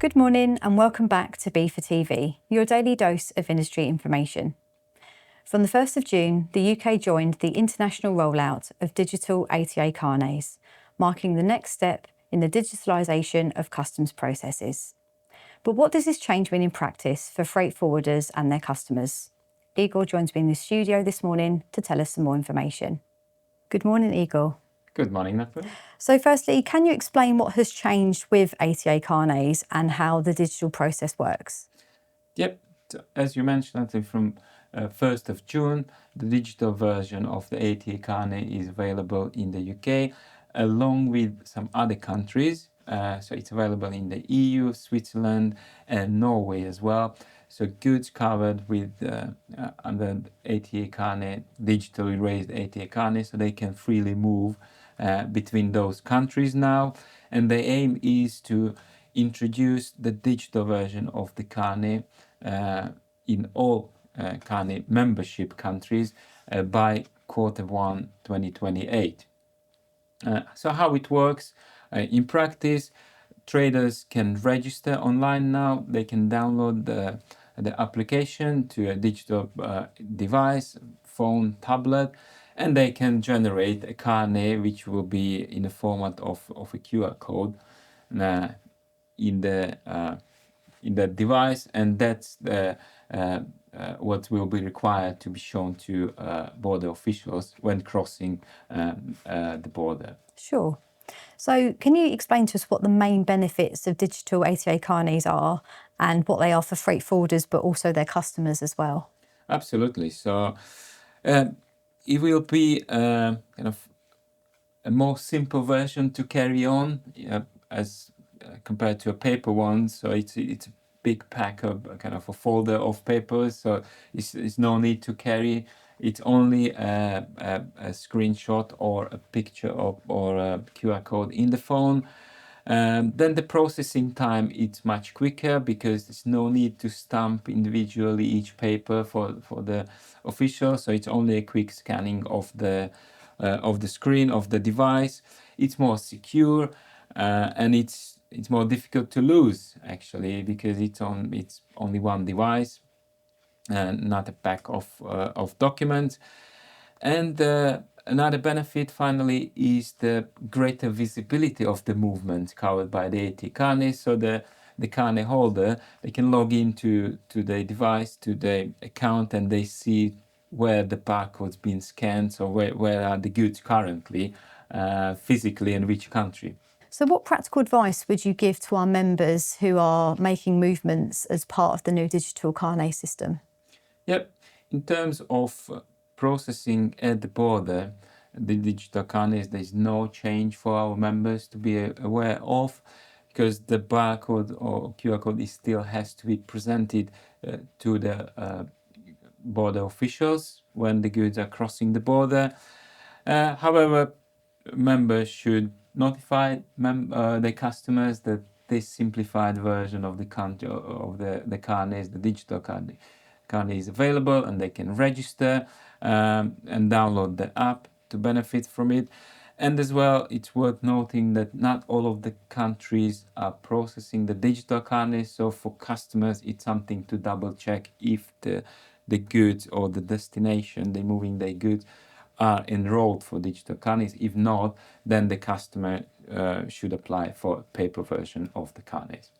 Good morning and welcome back to B for TV, your daily dose of industry information. From the 1st of June, the UK joined the international rollout of digital ATA Carnets, marking the next step in the digitalisation of customs processes. But what does this change mean in practice for freight forwarders and their customers? Igor joins me in the studio this morning to tell us some more information. Good morning, Igor. Good morning, Nathan. So firstly, can you explain what has changed with ATA Carnets and how the digital process works? Yep, as you mentioned, Nathan, from 1st of June, the digital version of the ATA Carnet is available in the UK, along with some other countries. So it's available in the EU, Switzerland, and Norway as well. So goods covered with under ATA Carnet, digitally raised ATA Carnet, so they can freely move between those countries now. And the aim is to introduce the digital version of the Carnet in all Carnet membership countries by Q1 2028. So how it works in practice, traders can register online now. They can download the application to a digital device, phone, tablet, and they can generate a carnet which will be in the format of a QR code in the device, and that's what will be required to be shown to border officials when crossing the border. Sure. So can you explain to us what the main benefits of digital ATA Carnets are and what they are for freight forwarders but also their customers as well? Absolutely. So it will be kind of a more simple version to carry on as compared to a paper one. So it's a big pack of kind of a folder of papers. So it's no need to carry. It's only a screenshot or a picture or a QR code in the phone. Then the processing time is much quicker because there's no need to stamp individually each paper for the official. So it's only a quick scanning of the screen of the device. It's more secure and it's more difficult to lose actually because it's only one device and not a pack of documents. And another benefit finally is the greater visibility of the movement covered by the ATA Carnet. So the Carnet holder, they can log into the device, to the account, and they see where the barcode's been scanned, so where are the goods currently, physically, in which country. So what practical advice would you give to our members who are making movements as part of the new digital Carnet system? Yep, in terms of processing at the border, the digital Carnets, there's no change for our members to be aware of, because the barcode or QR code still has to be presented to the border officials when the goods are crossing the border. However, members should notify their customers that this simplified version of the Carnets, the digital Carnet is available, and they can register and download the app to benefit from it. And as well, it's worth noting that not all of the countries are processing the digital Carnet. So for customers, it's something to double check if the goods or the destination they're moving their goods are enrolled for digital Carnets. If not, then the customer should apply for a paper version of the Carnets.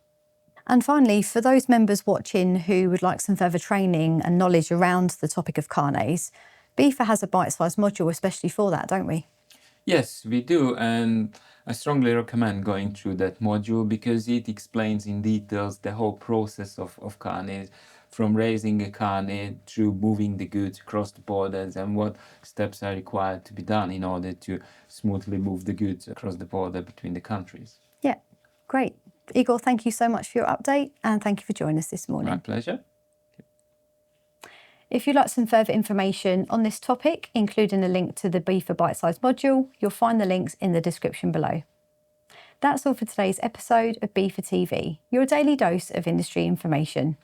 And finally, for those members watching who would like some further training and knowledge around the topic of Carnets, BIFA has a bite-sized module especially for that, don't we? Yes, we do, and I strongly recommend going through that module because it explains in details the whole process of Carnets, from raising a Carnet through moving the goods across the borders and what steps are required to be done in order to smoothly move the goods across the border between the countries. Yeah, great. Igor, thank you so much for your update and thank you for joining us this morning. My pleasure. If you'd like some further information on this topic, including a link to the BIFA bite-sized module, you'll find the links in the description below. That's all for today's episode of B for TV, your daily dose of industry information.